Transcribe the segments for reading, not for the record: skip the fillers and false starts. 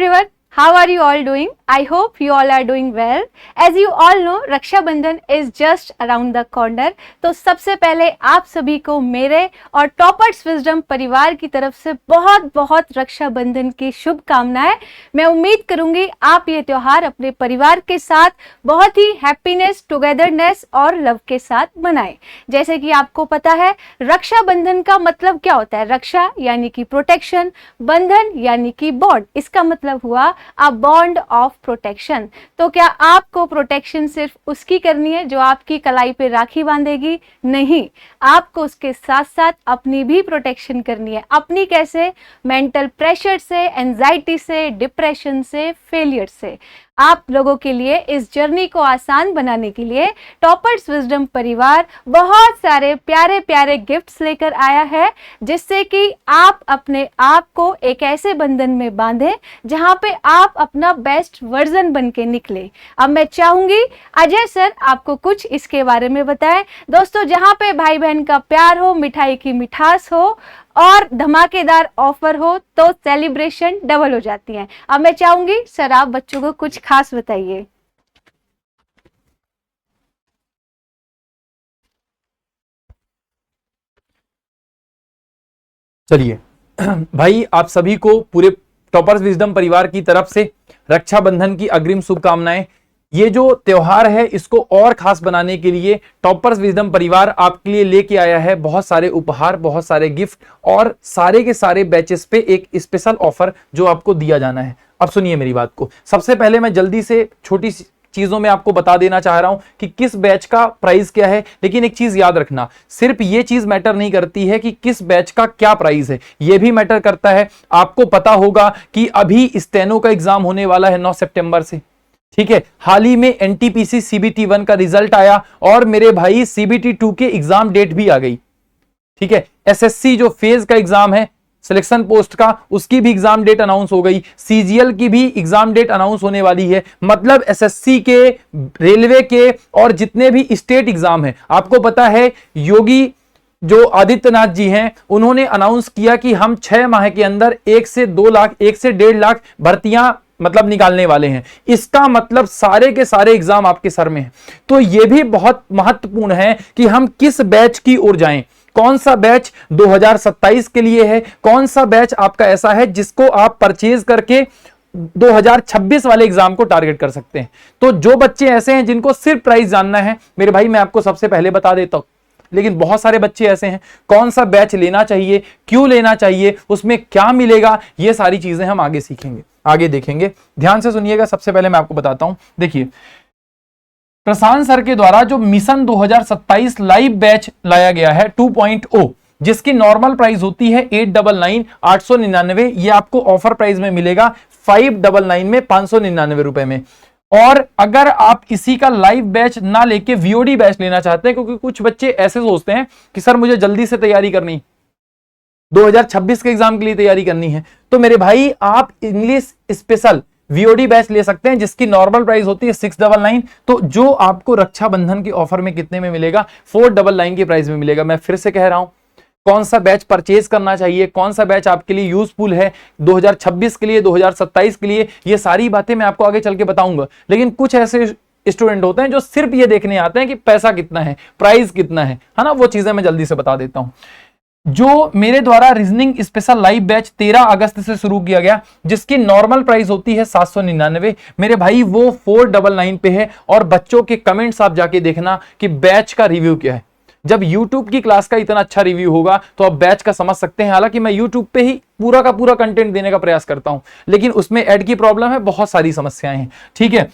everyone, how are you all doing? I hope you all are doing well. As you all know, Rakshabandhan is just around the corner. तो सबसे पहले आप सभी को मेरे और टॉपर्स विजडम परिवार की तरफ से बहुत बहुत रक्षाबंधन की शुभकामनाएं। मैं उम्मीद करूंगी आप ये त्योहार अपने परिवार के साथ बहुत ही हैप्पीनेस, टुगेदरनेस और लव के साथ मनाएं। जैसे कि आपको पता है, रक्षाबंधन का मतलब क्या होता है? रक्षा यानी कि प्रोटेक्शन, बंधन यानी कि बॉन्ड। इसका मतलब हुआ अ बॉन्ड ऑफ प्रोटेक्शन। तो क्या आपको प्रोटेक्शन सिर्फ उसकी करनी है जो आपकी कलाई पे राखी बांधेगी? नहीं, आपको उसके साथ साथ अपनी भी प्रोटेक्शन करनी है। अपनी कैसे? मेंटल प्रेशर से, एंजाइटी से, डिप्रेशन से, फेलियर से। आप लोगों के लिए इस जर्नी को आसान बनाने के लिए टॉपर्स विजडम परिवार बहुत सारे प्यारे प्यारे गिफ्ट्स लेकर आया है, जिससे कि आप अपने आप को एक ऐसे बंधन में बांधें जहां पे आप अपना बेस्ट वर्जन बन के निकले। अब मैं चाहूंगी अजय सर आपको कुछ इसके बारे में बताएं। दोस्तों, जहां पे भाई बहन का प्यार हो, मिठाई की मिठास हो और धमाकेदार ऑफर हो तो सेलिब्रेशन डबल हो जाती है। अब मैं चाहूंगी सर आप बच्चों को कुछ खास बताइए। चलिए भाई, आप सभी को पूरे टॉपर्स विजडम परिवार की तरफ से रक्षाबंधन की अग्रिम शुभकामनाएं। ये जो त्योहार है इसको और खास बनाने के लिए टॉपर्स विजडम परिवार आपके लिए लेके आया है बहुत सारे उपहार, बहुत सारे गिफ्ट और सारे के सारे बैचेस पे एक स्पेशल ऑफर जो आपको दिया जाना है। अब सुनिए मेरी बात को। सबसे पहले मैं जल्दी से छोटी चीजों में आपको बता देना चाह रहा हूं कि किस बैच का प्राइस क्या है। लेकिन एक चीज याद रखना, सिर्फ ये चीज मैटर नहीं करती है कि किस बैच का क्या प्राइस है, ये भी मैटर करता है। आपको पता होगा कि अभी स्टेनो का एग्जाम होने वाला है 9 सितंबर से, ठीक है। हाल ही में एनटीपीसी सीबीटी 1 का रिजल्ट आया और मेरे भाई सीबीटी 2 के एग्जाम डेट भी आ गई, ठीक है। एसएससी जो फेज का एग्जाम है सिलेक्शन पोस्ट का, उसकी भी एग्जाम डेट अनाउंस हो गई। सीजीएल की भी एग्जाम डेट अनाउंस होने वाली है। मतलब एसएससी के, रेलवे के और जितने भी स्टेट एग्जाम है, आपको पता है योगी जो आदित्यनाथ जी हैं उन्होंने अनाउंस किया कि हम 6 माह के अंदर 1 से 2 लाख, 1 से 1.5 लाख भर्तियां मतलब निकालने वाले हैं। इसका मतलब सारे के सारे एग्जाम आपके सर में है। तो यह भी बहुत महत्वपूर्ण है कि हम किस बैच की ओर जाएं। कौन सा बैच 2027 के लिए है, कौन सा बैच आपका ऐसा है जिसको आप परचेज करके 2026 वाले एग्जाम को टारगेट कर सकते हैं। तो जो बच्चे ऐसे हैं जिनको सिर्फ प्राइस जानना है, मेरे भाई मैं आपको सबसे पहले बता देता हूं। लेकिन बहुत सारे बच्चे ऐसे हैं, कौन सा बैच लेना चाहिए, क्यों लेना चाहिए, उसमें क्या मिलेगा, ये सारी चीजें हम आगे सीखेंगे, आगे देखेंगे। ध्यान से सुनिएगा। सबसे पहले मैं आपको बताता हूं, देखिए प्रशांत सर के द्वारा जो मिशन 2027 लाइव बैच लाया गया है 2.0, जिसकी नॉर्मल प्राइस होती है 899 ये आपको ऑफर प्राइस में मिलेगा 599 में, 599 रुपए में। और अगर आप इसी का लाइव बैच ना लेके वीओडी बैच लेना चाहते हैं, क्योंकि कुछ बच्चे ऐसे सोचते हैं कि सर मुझे जल्दी से तैयारी करनी, 2026 के एग्जाम के लिए तैयारी करनी है, तो मेरे भाई आप इंग्लिश स्पेशल वीओडी बैच ले सकते हैं जिसकी नॉर्मल प्राइस होती है 699। तो जो आपको रक्षाबंधन के ऑफर में कितने में मिलेगा? 499 की प्राइस में मिलेगा। मैं फिर से कह रहा हूं, कौन सा बैच परचेज करना चाहिए, कौन सा बैच आपके लिए यूजफुल है 2026 के लिए, 2027 के लिए, ये सारी बातें मैं आपको आगे चल के बताऊंगा। लेकिन कुछ ऐसे स्टूडेंट होते हैं जो सिर्फ ये देखने आते हैं कि पैसा कितना है, प्राइस कितना है ना, वो चीजें मैं जल्दी से बता देता हूं। जो मेरे द्वारा रीजनिंग स्पेशल लाइव बैच 13 अगस्त से शुरू किया गया, जिसकी नॉर्मल प्राइस होती है 799, मेरे भाई वो 499 पे है। और बच्चों के कमेंट्स आप जाके देखना कि बैच का रिव्यू क्या है। जब YouTube की क्लास का इतना अच्छा रिव्यू होगा तो आप बैच का समझ सकते हैं। हालांकि मैं YouTube पे ही पूरा का पूरा कंटेंट देने का प्रयास करता हूं, लेकिन उसमें ऐड की प्रॉब्लम है, बहुत सारी समस्याएं हैं, ठीक है।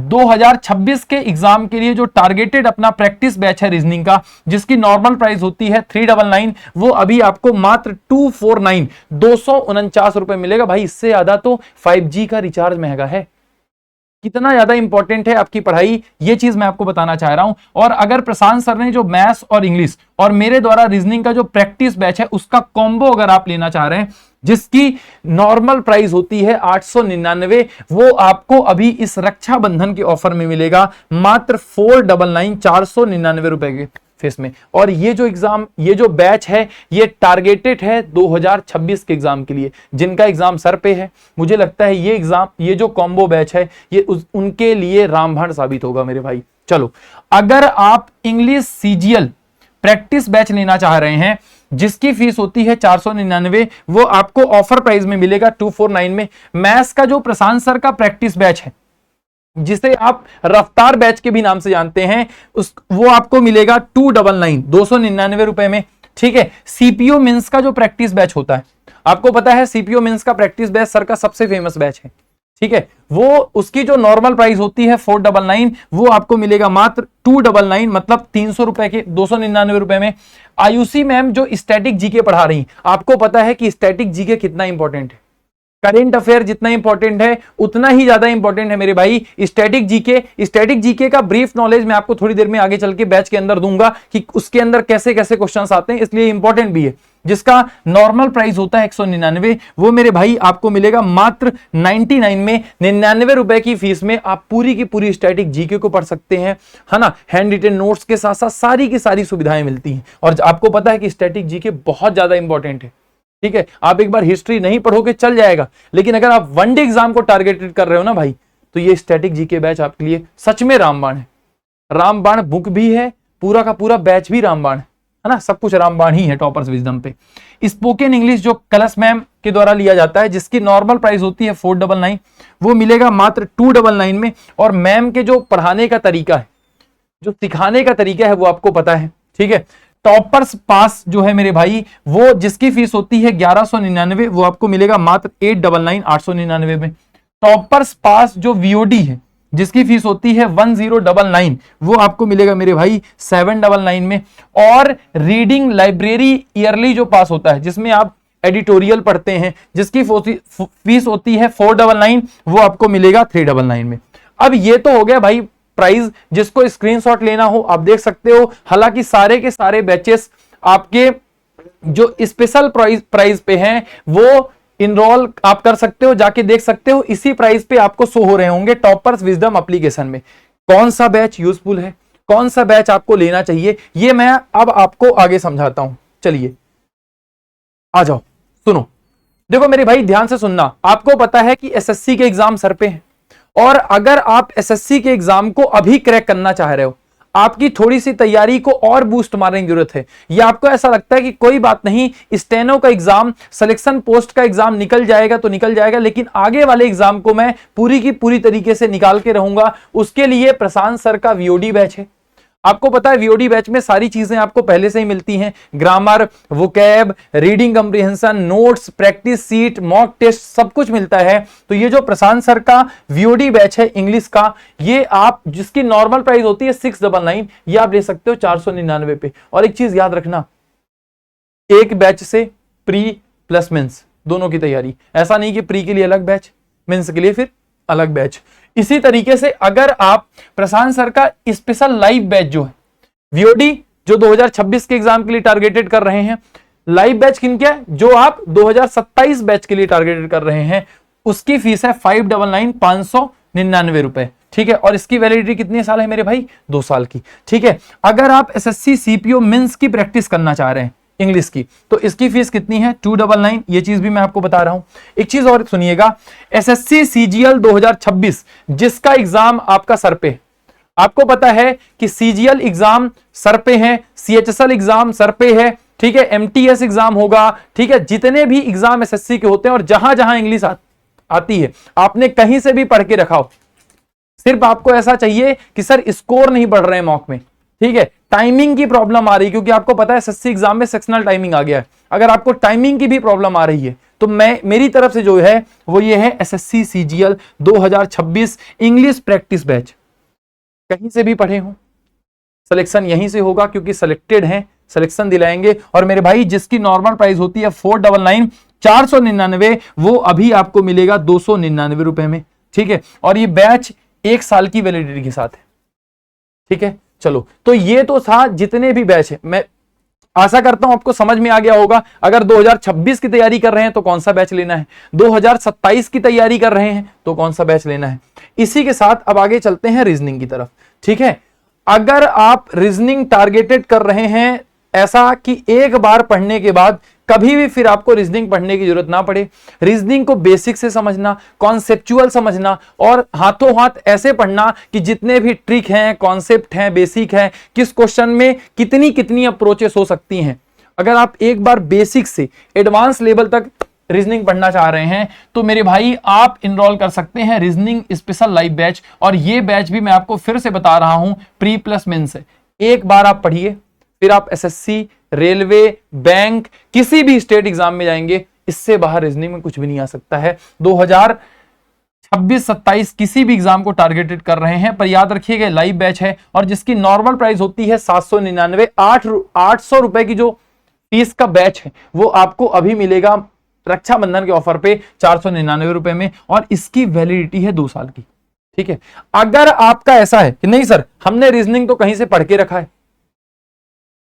2026 के एग्जाम के लिए जो टारगेटेड अपना प्रैक्टिस बैच है रीजनिंग का, जिसकी नॉर्मल प्राइस होती है 399, वो अभी आपको मात्र 249 249 रुपए मिलेगा। भाई इससे ज्यादा तो 5G का रिचार्ज महंगा है। कितना ज्यादा इंपॉर्टेंट है आपकी पढ़ाई, ये चीज मैं आपको बताना चाह रहा हूं। और अगर प्रशांत सर ने जो मैथ्स और इंग्लिश और मेरे द्वारा रीजनिंग का जो प्रैक्टिस बैच है उसका कॉम्बो अगर आप लेना चाह रहे हैं, जिसकी नॉर्मल प्राइस होती है 899, वो आपको अभी इस रक्षाबंधन के ऑफर में मिलेगा मात्र 499 499 रुपए के। फेस में। और ये जो एग्जाम, ये जो बैच है, ये टारगेटेड है 2026 के एग्जाम के लिए, जिनका एग्जाम सर पे है। मुझे लगता है ये एग्जाम, ये जो कॉम्बो बैच है, ये उनके लिए रामबाण साबित होगा मेरे भाई। चलो, अगर आप इंग्लिश सीजीएल प्रैक्टिस बैच लेना चाह रहे हैं, जिसकी फीस होती है 499, वो आपको ऑफर प्राइस में मिलेगा 249 में। मैथ्स का जो प्रशांत सर का प्रैक्टिस बैच है, जिसे आप रफ्तार बैच के भी नाम से जानते हैं, वो आपको मिलेगा 299 रुपए में। ठीक है। सीपीओ मेंस का जो प्रैक्टिस बैच होता है, आपको पता है सीपीओ मेंस का प्रैक्टिस बैच सर का सबसे फेमस बैच है। ठीक है, वो उसकी जो नॉर्मल प्राइस होती है 499, वो आपको मिलेगा मात्र 299, मतलब 300 रुपए के, 299 रुपए में। आयुषी मैम जो स्टैटिक जीके पढ़ा रही, आपको पता है कि स्टैटिक जीके कितना इंपॉर्टेंट है। करेंट अफेयर जितना इंपॉर्टेंट है, उतना ही ज्यादा इंपॉर्टेंट है मेरे भाई स्टैटिक जीके। स्टैटिक जीके का ब्रीफ नॉलेज मैं आपको थोड़ी देर में आगे चल के बैच के अंदर दूंगा कि उसके अंदर कैसे कैसे क्वेश्चंस आते हैं, इसलिए इंपॉर्टेंट भी है। जिसका नॉर्मल प्राइस होता है 199, वो मेरे भाई आपको मिलेगा मात्र 99 में। 99 रुपए की फीस में आप पूरी की पूरी स्टैटिक जीके को पढ़ सकते हैं, है ना। हैंड रिटन नोट्स के साथ साथ सारी की सारी सुविधाएं मिलती हैं। और आपको पता है कि स्टैटिक जीके बहुत ज्यादा इंपॉर्टेंट है। ठीक है, आप एक बार हिस्ट्री नहीं पढ़ोगे चल जाएगा, लेकिन अगर आप वनडे एग्जाम को टारगेटेड कर रहे हो ना भाई, तो ये स्टैटिक जीके बैच आपके लिए सच में रामबाण है। रामबाण बुक भी है, पूरा का पूरा बैच भी रामबाण है ना। सब कुछ रामबाण ही है टॉपर्स विजडम पे। स्पोकन इंग्लिश जो कलश मैम के द्वारा लिया जाता है, जिसकी नॉर्मल प्राइस होती है 499, वो मिलेगा मात्र 299 में। और मैम के जो पढ़ाने का तरीका है, जो सिखाने का तरीका है, वो आपको पता है। ठीक है, टॉपर्स पास जो है मेरे भाई, वो जिसकी फीस होती है 1199, वो आपको मिलेगा मात्र 899 में। टॉपर्स पास जो वीओडी है, जिसकी फीस होती है 1099, वो आपको मिलेगा मेरे भाई 799 में। और रीडिंग लाइब्रेरी ईयरली जो पास होता है, जिसमें आप एडिटोरियल पढ़ते हैं, जिसकी फीस होती है 499, वो आपको मिलेगा 399 में। अब ये तो हो गया भाई प्राइस, जिसको स्क्रीनशॉट लेना हो आप देख सकते हो। हालांकि सारे के सारे बैचेस आपके जो स्पेशल प्राइस पे हैं, वो इनरोल आप कर सकते हो, जाके देख सकते हो। इसी प्राइस पे आपको शो हो रहे होंगे टॉपर्स विजडम एप्लीकेशन में। कौन सा बैच यूजफुल है, कौन सा बैच आपको लेना चाहिए, ये मैं अब आपको आगे समझाता हूं। चलिए आ जाओ, सुनो। देखो मेरे भाई ध्यान से सुनना। आपको पता है कि एसएससी के एग्जाम सर पे हैं, और अगर आप एसएससी के एग्जाम को अभी क्रैक करना चाह रहे हो, आपकी थोड़ी सी तैयारी को और बूस्ट मारने की जरूरत है, या आपको ऐसा लगता है कि कोई बात नहीं, स्टेनो का एग्जाम, सिलेक्शन पोस्ट का एग्जाम निकल जाएगा तो निकल जाएगा, लेकिन आगे वाले एग्जाम को मैं पूरी की पूरी तरीके से निकाल के रहूंगा, उसके लिए प्रशांत सर का वीओडी बैच है। आपको पता है वीओडी बैच में सारी चीजें आपको पहले से ही मिलती हैं, grammar, vocab, reading comprehension, notes, practice sheet, mock test, सब कुछ मिलता है। तो ये जो प्रशांत सर का वीओडी बैच है इंग्लिश का, ये आप, जिसकी नॉर्मल प्राइस होती है 699, ये आप ले सकते हो 499 पे। और एक चीज याद रखना, एक बैच से प्री प्लस मेंस दोनों की तैयारी, ऐसा नहीं कि प्री के लिए अलग बैच, मेंस के लिए फिर अलग बैच। इसी तरीके से अगर आप प्रशांत सर का स्पेशल लाइव बैच जो है वीओडी, जो 2026 के एग्जाम के लिए टारगेटेड कर रहे हैं, लाइव बैच किन क्या है, जो आप 2027 बैच के लिए टारगेटेड कर रहे हैं, उसकी फीस है 599 रुपए। ठीक है, और इसकी वैलिडिटी कितने साल है मेरे भाई, 2 साल की। ठीक है, अगर आप एसएससी सीपीओ मेंस की प्रैक्टिस करना चाह रहे हैं इंग्लिश की, तो इसकी फीस कितनी है, 299। ये चीज भी मैं आपको बता रहा हूं। एक चीज और सुनिएगा, एसएससी सीजीएल 2026 जिसका एग्जाम आपका सर पे है, आपको पता है कि सीजीएल एग्जाम सर पे है, सीएचएसएल एग्जाम सर पे है, ठीक है, एमटीएस एग्जाम होगा, ठीक है, जितने भी एग्जाम एसएससी के होते हैं, और जहां जहां इंग्लिश आती है, आपने कहीं से भी पढ़ के रखा हो, सिर्फ आपको ऐसा चाहिए कि सर स्कोर नहीं बढ़ रहे हैं मॉक में, ठीक है, टाइमिंग की प्रॉब्लम आ रही है, क्योंकि आपको पता है एसएससी एग्जाम में सेक्शनल टाइमिंग आ गया है। अगर आपको टाइमिंग की भी प्रॉब्लम आ रही है, तो मेरी तरफ से जो है वो ये है SSC CGL 2026 English practice batch. कहीं से भी पढ़े हो, सिलेक्शन यहीं से होगा, क्योंकि सिलेक्टेड हैं, सिलेक्शन दिलाएंगे। और मेरे भाई जिसकी नॉर्मल प्राइस होती है 499, 499, वो अभी आपको मिलेगा 299 रुपए में। ठीक है, और ये बैच 1 साल की वैलिडिटी के साथ है। ठीक है, चलो, तो ये तो था जितने भी बैच है। मैं आशा करता हूं आपको समझ में आ गया होगा। अगर 2026 की तैयारी कर रहे हैं तो कौन सा बैच लेना है, 2027 की तैयारी कर रहे हैं तो कौन सा बैच लेना है। इसी के साथ अब आगे चलते हैं रीजनिंग की तरफ। ठीक है, अगर आप रीजनिंग टारगेटेड कर रहे हैं ऐसा कि एक बार पढ़ने के बाद कभी भी फिर आपको रीजनिंग पढ़ने की जरूरत ना पड़े, रीजनिंग को बेसिक से समझना, कॉन्सेप्चुअल समझना और हाथों हाथ ऐसे पढ़ना कि जितने भी ट्रिक हैं, कॉन्सेप्ट हैं, बेसिक हैं, किस क्वेश्चन में कितनी कितनी अप्रोचेस हो सकती हैं, अगर आप एक बार बेसिक से एडवांस लेवल तक रीजनिंग पढ़ना चाह रहे हैं तो मेरे भाई आप इनरोल कर सकते हैं रीजनिंग स्पेशल लाइव बैच। और ये बैच भी मैं आपको फिर से बता रहा हूं, प्री प्लस मेंस है। एक बार आप पढ़िए, फिर आप एसएससी, रेलवे, बैंक, किसी भी स्टेट एग्जाम में जाएंगे, इससे बाहर रीजनिंग में कुछ भी नहीं आ सकता है। 2026-27 किसी भी एग्जाम को टारगेटेड कर रहे हैं, पर याद रखिएगा लाइव बैच है और जिसकी नॉर्मल प्राइस होती है 799, 800 रुपए की जो फीस का बैच है वो आपको अभी मिलेगा रक्षाबंधन के ऑफर पे 499 रुपए में, और इसकी वैलिडिटी है 2 साल की। ठीक है, अगर आपका ऐसा है कि नहीं सर हमने रीजनिंग तो कहीं से पढ़ के रखा है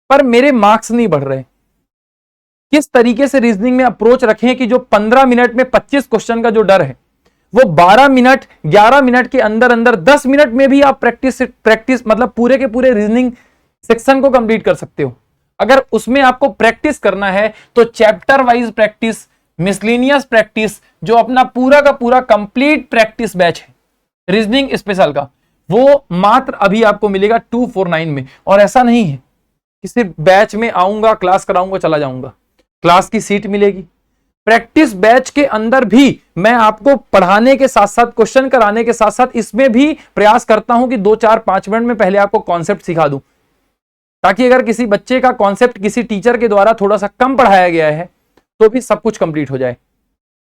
पर मेरे मार्क्स नहीं बढ़ रहे, किस तरीके से रीजनिंग में अप्रोच रखें कि जो 15 मिनट में 25 क्वेश्चन का जो डर है वो 12 मिनट 11 मिनट के अंदर अंदर 10 मिनट में भी आप प्रैक्टिस मतलब पूरे के पूरे रीजनिंग सेक्शन को कंप्लीट कर सकते हो। अगर उसमें आपको प्रैक्टिस करना है तो chapter wise practice, miscellaneous practice, जो अपना पूरा का पूरा कंप्लीट प्रैक्टिस बैच है रीजनिंग स्पेशल का, वो मात्र अभी आपको मिलेगा 249 में। और ऐसा नहीं है कि सिर्फ बैच में आऊंगा, क्लास कराऊंगा, चला जाऊंगा, क्लास की सीट मिलेगी। प्रैक्टिस बैच के अंदर भी मैं आपको पढ़ाने के साथ साथ, क्वेश्चन कराने के साथ साथ इसमें भी प्रयास करता हूं कि 2, 4, 5 मिनट में पहले आपको कॉन्सेप्ट सिखा दूं, ताकि अगर किसी बच्चे का कॉन्सेप्ट किसी टीचर के द्वारा थोड़ा सा कम पढ़ाया गया है तो भी सब कुछ कंप्लीट हो जाए।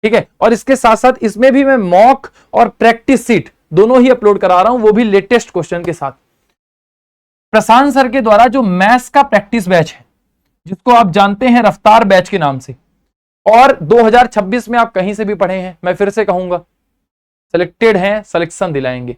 ठीक है, और इसके साथ साथ इसमें भी मैं मॉक और प्रैक्टिस सीट दोनों ही अपलोड करा रहा हूं, वो भी लेटेस्ट क्वेश्चन के साथ। प्रशांत सर के द्वारा जो मैथ्स का प्रैक्टिस बैच है, जिसको आप जानते हैं रफ्तार बैच के नाम से, और 2026 में आप कहीं से भी पढ़े हैं, मैं फिर से कहूंगा सिलेक्टेड हैं, सिलेक्शन दिलाएंगे।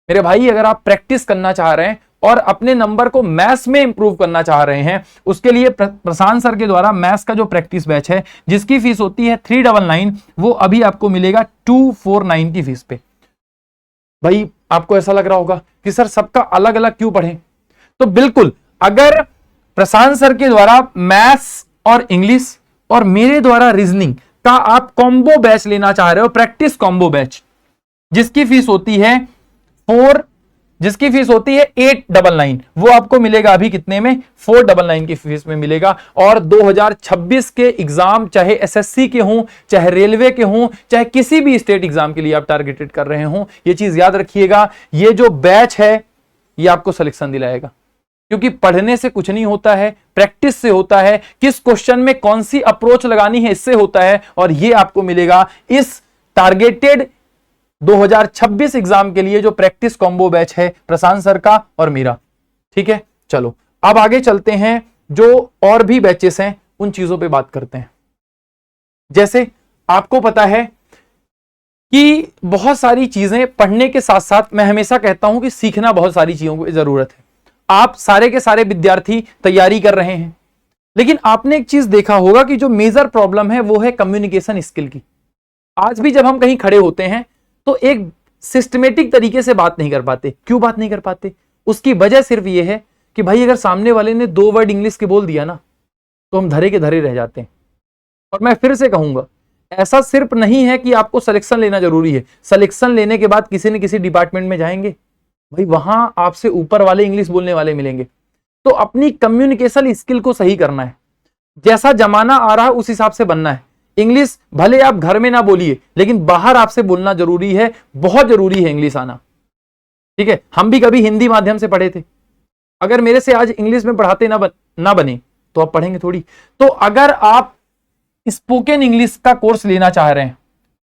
मेरे भाई अगर आप प्रैक्टिस करना चाह रहे हैं और अपने नंबर को मैथ्स में इंप्रूव करना चाह रहे हैं, उसके लिए प्रशांत सर के द्वारा मैथ्स का जो प्रैक्टिस बैच है जिसकी फीस होती है 399, वो अभी आपको मिलेगा 249 की फीस पे। भाई आपको ऐसा लग रहा होगा कि सर सबका अलग अलग क्यों पढ़ें, तो बिल्कुल, अगर प्रशांत सर के द्वारा मैथ्स और इंग्लिश और मेरे द्वारा रीजनिंग का आप कॉम्बो बैच लेना चाह रहे हो, प्रैक्टिस कॉम्बो बैच, जिसकी फीस होती है 899, वो आपको मिलेगा अभी कितने में, 499 की फीस में मिलेगा। और 2026 के एग्जाम चाहे एसएससी के हों, चाहे रेलवे के हों, चाहे किसी भी स्टेट एग्जाम के लिए आप टारगेटेड कर रहे हों, ये चीज याद रखिएगा, ये जो बैच है ये आपको सिलेक्शन दिलाएगा। क्योंकि पढ़ने से कुछ नहीं होता है, प्रैक्टिस से होता है, किस क्वेश्चन में कौन सी अप्रोच लगानी है इससे होता है, और ये आपको मिलेगा इस टारगेटेड 2026 एग्जाम के लिए जो प्रैक्टिस कॉम्बो बैच है प्रशांत सर का और मेरा। ठीक है, चलो अब आगे चलते हैं, जो और भी बैचेस हैं उन चीजों पे बात करते हैं। जैसे आपको पता है कि बहुत सारी चीजें पढ़ने के साथ साथ, मैं हमेशा कहता हूं कि सीखना बहुत सारी चीजों की जरूरत है। आप सारे के सारे विद्यार्थी तैयारी कर रहे हैं, लेकिन आपने एक चीज देखा होगा कि जो मेजर प्रॉब्लम है वो है कम्युनिकेशन स्किल की। आज भी जब हम कहीं खड़े होते हैं तो एक सिस्टमेटिक तरीके से बात नहीं कर पाते। क्यों बात नहीं कर पाते? उसकी वजह सिर्फ ये है कि भाई अगर सामने वाले ने 2 वर्ड इंग्लिश के बोल दिया ना तो हम धरे के धरे रह जाते हैं। और मैं फिर से कहूंगा, ऐसा सिर्फ नहीं है कि आपको सिलेक्शन लेना जरूरी है, सिलेक्शन लेने के बाद किसी न किसी डिपार्टमेंट में जाएंगे, भाई वहां आपसे ऊपर वाले इंग्लिश बोलने वाले मिलेंगे। तो अपनी कम्युनिकेशन स्किल को सही करना है, जैसा जमाना आ रहा है उस हिसाब से बनना है। इंग्लिश भले आप घर में ना बोलिए, लेकिन बाहर आपसे बोलना जरूरी है, बहुत जरूरी है इंग्लिश आना। ठीक है, हम भी कभी हिंदी माध्यम से पढ़े थे, अगर मेरे से आज इंग्लिश में पढ़ाते ना बने तो आप पढ़ेंगे थोड़ी। तो अगर आप स्पोकन इंग्लिश का कोर्स लेना चाह रहे हैं,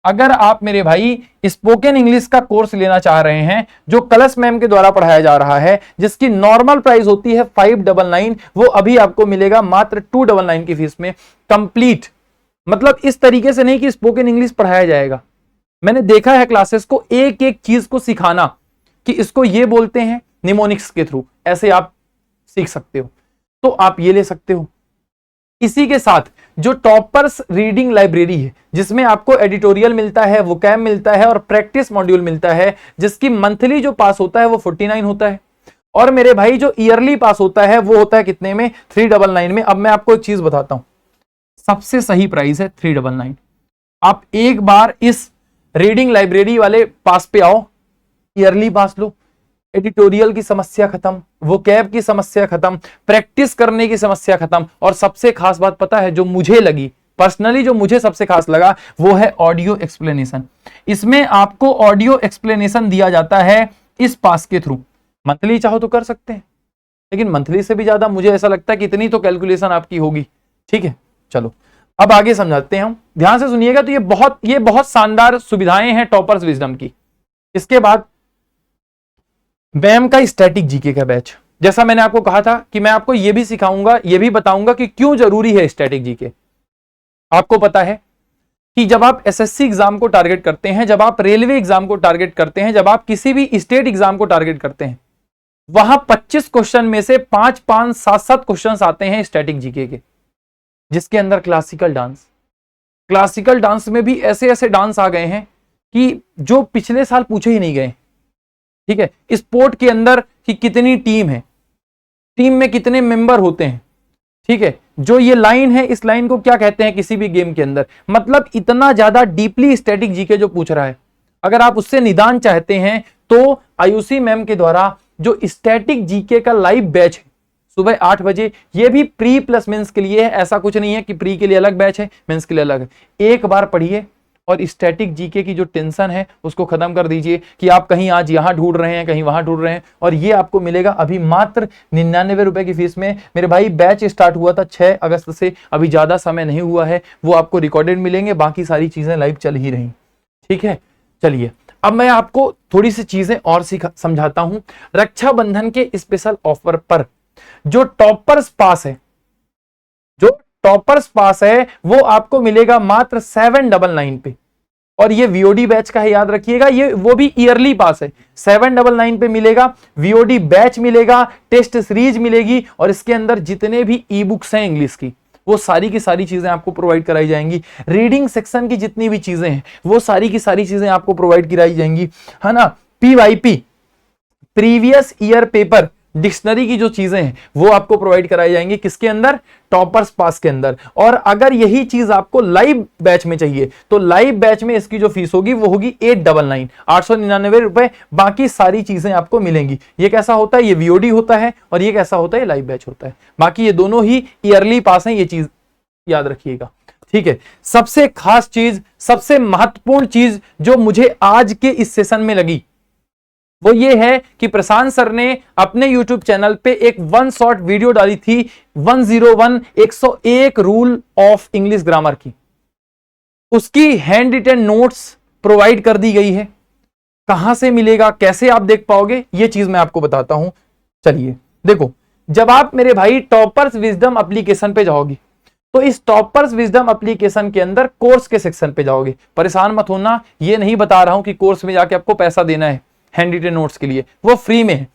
अगर आप मेरे भाई स्पोकन इंग्लिश का कोर्स लेना चाह रहे हैं जो कलश मैम के द्वारा पढ़ाया जा रहा है, जिसकी नॉर्मल प्राइस होती है 599, वो अभी आपको मिलेगा मात्र 299 की फीस में कंप्लीट। मतलब इस तरीके से नहीं कि स्पोकन इंग्लिश पढ़ाया जाएगा, मैंने देखा है क्लासेस को एक एक चीज को सिखाना कि इसको ये बोलते हैं निमोनिक्स के थ्रू, ऐसे आप सीख सकते हो, तो आप ये ले सकते हो। इसी के साथ जो टॉपर्स रीडिंग लाइब्रेरी है, जिसमें आपको एडिटोरियल मिलता है, वोकैब मिलता है और प्रैक्टिस मॉड्यूल मिलता है, जिसकी मंथली जो पास होता है वो 49 होता है, और मेरे भाई जो ईयरली पास होता है वो होता है कितने में? 399 में। अब मैं आपको एक चीज बताता हूं, सबसे सही प्राइस है 399। आप एक बार इस रीडिंग लाइब्रेरी वाले पास पे आओ, ईयरली पास लो, एडिटोरियल की समस्या खत्म, वोकैब की समस्या खत्म, प्रैक्टिस करने की समस्या खत्म, और सबसे खास बात पता है जो मुझे लगी पर्सनली, जो मुझे सबसे खास लगा वो है ऑडियो एक्सप्लेनेशन। इसमें आपको ऑडियो एक्सप्लेनेशन दिया जाता है इस पास के थ्रू। मंथली चाहो तो कर सकते हैं, लेकिन मंथली से भी ज्यादा मुझे ऐसा लगता है कि इतनी तो कैलकुलेशन आपकी होगी। ठीक है, चलो अब आगे समझाते हैं हम, ध्यान से सुनिएगा। तो ये बहुत शानदार सुविधाएं हैं टॉपर्स विजडम की। इसके बाद मैम का स्टैटिक जीके का बैच, जैसा मैंने आपको कहा था कि मैं आपको ये भी सिखाऊंगा, ये भी बताऊंगा कि क्यों जरूरी है स्टैटिक जीके। आपको पता है कि जब आप एसएससी एग्जाम को टारगेट करते हैं, जब आप रेलवे एग्जाम को टारगेट करते हैं, जब आप किसी भी स्टेट एग्जाम को टारगेट करते हैं, वहां 25 क्वेश्चन में से 5 5 7 7 क्वेश्चन आते हैं स्टैटिक जीके के, जिसके अंदर क्लासिकल डांस में भी ऐसे ऐसे डांस आ गए हैं कि जो पिछले साल पूछे ही नहीं गए। ठीक है, स्पोर्ट के अंदर कि कितनी टीम है, टीम में कितने मेंबर होते हैं। ठीक है, जो ये लाइन है, इस लाइन को क्या कहते हैं किसी भी गेम के अंदर, मतलब इतना ज्यादा डीपली स्टैटिक जीके जो पूछ रहा है। अगर आप उससे निदान चाहते हैं तो आयुषी मैम के द्वारा जो स्टैटिक जीके का लाइव बैच है सुबह 8 बजे, ये भी प्री प्लस मेंस के लिए है। ऐसा कुछ नहीं है कि प्री के लिए अलग बैच है, मेंस के लिए अलग है। एक बार पढ़िए और स्टैटिक जीके की जो टेंशन है उसको खत्म कर दीजिए कि आप कहीं आज यहां ढूंढ रहे हैं, कहीं वहां ढूंढ रहे हैं। और ये आपको मिलेगा अभी मात्र 99 रुपए की फीस में। मेरे भाई बैच स्टार्ट हुआ था 6 अगस्त से, अभी ज्यादा समय नहीं हुआ है। वो आपको रिकॉर्डेड मिलेंगे, बाकी सारी चीजें लाइव चल ही रही। ठीक है, चलिए अब मैं आपको थोड़ी सी चीजें और समझाता हूं। रक्षाबंधन के स्पेशल ऑफर पर जो टॉपर्स पास है वो आपको मिलेगा मात्र 799 पे। और ये वीओडी बैच का है, याद रखिएगा, ये वो भी ईयरली पास है। 799 पे मिलेगा, वीओडी बैच मिलेगा, टेस्ट सीरीज मिलेगी, और इसके अंदर जितने भी ई बुक्स हैं इंग्लिश की वो सारी की सारी चीजें आपको प्रोवाइड कराई जाएंगी। रीडिंग सेक्शन की जितनी भी चीजें हैं वो सारी की सारी चीजें आपको प्रोवाइड कराई जाएंगी, है ना। पीवाईपी, प्रीवियस ईयर पेपर, डिक्शनरी की जो चीजें हैं वो आपको प्रोवाइड कराई जाएंगी, किसके अंदर? टॉपर्स पास के अंदर। और अगर यही चीज आपको लाइव बैच में चाहिए तो लाइव बैच में इसकी जो फीस होगी वो होगी 899 रुपए। बाकी सारी चीजें आपको मिलेंगी। ये कैसा होता है? ये वीओडी होता है, और ये कैसा होता है? लाइव बैच होता है। बाकी ये दोनों ही ईयरली पास हैं, ये चीज याद रखिएगा। ठीक है, सबसे खास चीज, सबसे महत्वपूर्ण चीज जो मुझे आज के इस सेशन में लगी वो ये है कि प्रशांत सर ने अपने YouTube चैनल पे एक 1 शॉर्ट वीडियो डाली थी 101 रूल ऑफ इंग्लिश ग्रामर की। उसकी हैंड रिटन नोट्स प्रोवाइड कर दी गई है। कहां से मिलेगा, कैसे आप देख पाओगे, ये चीज मैं आपको बताता हूं। चलिए देखो, जब आप मेरे भाई टॉपर्स विजडम एप्लीकेशन पे जाओगे तो इस टॉपर्स विजडम एप्लीकेशन के अंदर कोर्स के सेक्शन पे जाओगे। परेशान मत होना, ये नहीं बता रहा हूं कि कोर्स में जाके आपको पैसा देना है हैंड रिटन नोट्स के लिए, वो फ्री में है।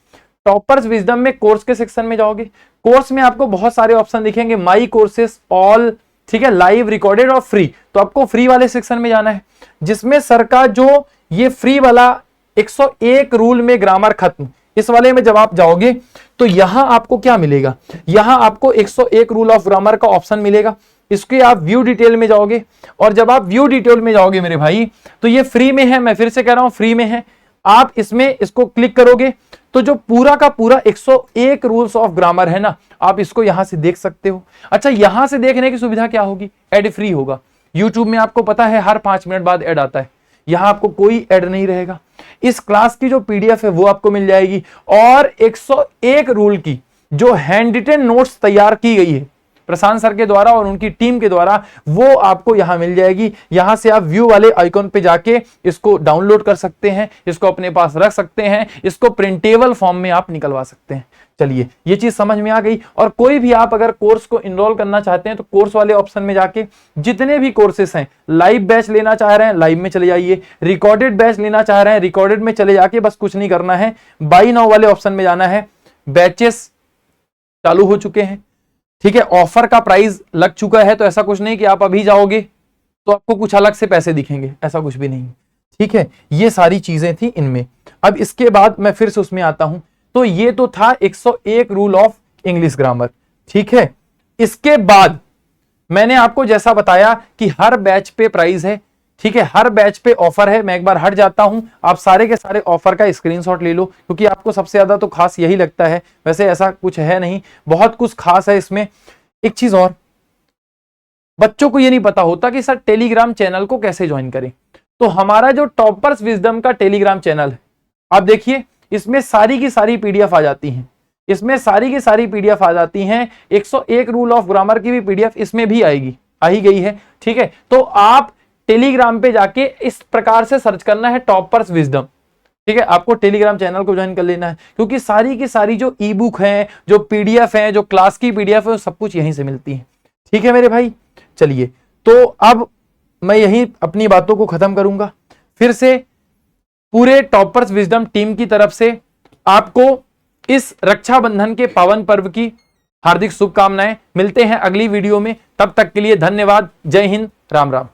टॉपर्स विजडम में कोर्स के सेक्शन में जाओगे, कोर्स में आपको बहुत सारे ऑप्शन दिखेंगे, माई कोर्सेस, ऑल, ठीक है, लाइव, रिकॉर्डेड और फ्री। तो आपको फ्री वाले सेक्शन में जाना है, जिसमें सर का जो ये फ्री वाला 101 रूल में ग्रामर खत्म, इस वाले में जब आप जाओगे तो यहां आपको क्या मिलेगा? यहां आपको 101 रूल ऑफ ग्रामर का ऑप्शन मिलेगा। इसके आप व्यू डिटेल में जाओगे, और जब आप व्यू डिटेल में जाओगे मेरे भाई तो ये फ्री में है, मैं फिर से कह रहा हूं फ्री में है। आप इसमें इसको क्लिक करोगे तो जो पूरा का पूरा 101 रूल्स ऑफ ग्रामर है ना, आप इसको यहां से देख सकते हो। अच्छा, यहां से देखने की सुविधा क्या होगी? एड फ्री होगा। यूट्यूब में आपको पता है हर 5 मिनट बाद एड आता है, यहां आपको कोई एड नहीं रहेगा। इस क्लास की जो पीडीएफ है वो आपको मिल जाएगी, और 101 रूल की जो हैंड रिटन नोट्स तैयार की गई है प्रशांत सर के द्वारा और उनकी टीम के द्वारा, वो आपको यहां मिल जाएगी। यहां से आप व्यू वाले आइकॉन पे जाके इसको डाउनलोड कर सकते हैं, इसको अपने पास रख सकते हैं, इसको प्रिंटेबल फॉर्म में आप निकलवा सकते हैं। चलिए, ये चीज समझ में आ गई। और कोई भी आप अगर कोर्स को इनरोल करना चाहते हैं तो कोर्स वाले ऑप्शन में जाके जितने भी कोर्सेस हैं, लाइव बैच लेना चाह रहे हैं लाइव में चले जाइए, रिकॉर्डेड बैच लेना चाह रहे हैं रिकॉर्डेड में चले जाके, बस कुछ नहीं करना है, बाई नाउ वाले ऑप्शन में जाना है। बैचेस चालू हो चुके हैं, ठीक है, ऑफर का प्राइस लग चुका है, तो ऐसा कुछ नहीं कि आप अभी जाओगे तो आपको कुछ अलग से पैसे दिखेंगे, ऐसा कुछ भी नहीं। ठीक है, ये सारी चीजें थी इनमें। अब इसके बाद मैं फिर से उसमें आता हूं, तो ये तो था 101 रूल ऑफ इंग्लिश ग्रामर। ठीक है, इसके बाद मैंने आपको जैसा बताया कि हर बैच पे प्राइस है। ठीक है, हर बैच पे ऑफर है। मैं एक बार हट जाता हूं, आप सारे के सारे ऑफर का स्क्रीनशॉट ले लो, क्योंकि आपको सबसे ज्यादा तो खास यही लगता है। वैसे ऐसा कुछ है नहीं, बहुत कुछ खास है इसमें। एक चीज और, बच्चों को ये नहीं पता होता कि सर टेलीग्राम चैनल को कैसे ज्वाइन करें। तो हमारा जो टॉपर्स विजडम का टेलीग्राम चैनल है, आप देखिए इसमें सारी की सारी पीडीएफ आ जाती हैं। इसमें सारी की सारी पीडीएफ आ जाती हैं। 101 रूल ऑफ ग्रामर की भी पीडीएफ इसमें भी आएगी, आ ही गई है। ठीक है, तो आप टेलीग्राम पे जाके इस प्रकार से सर्च करना है टॉपर्स विजडम। ठीक है, आपको टेलीग्राम चैनल को ज्वाइन कर लेना है, क्योंकि सारी की सारी जो ई बुक है, जो पीडीएफ है, जो क्लास की पीडीएफ है, सब कुछ यहीं से मिलती है। ठीक है मेरे भाई, चलिए तो अब मैं यहीं अपनी बातों को खत्म करूंगा। फिर से पूरे टॉपर्स विजडम टीम की तरफ से आपको इस रक्षाबंधन के पावन पर्व की हार्दिक शुभकामनाएं। मिलते हैं अगली वीडियो में, तब तक के लिए धन्यवाद। जय हिंद, राम राम।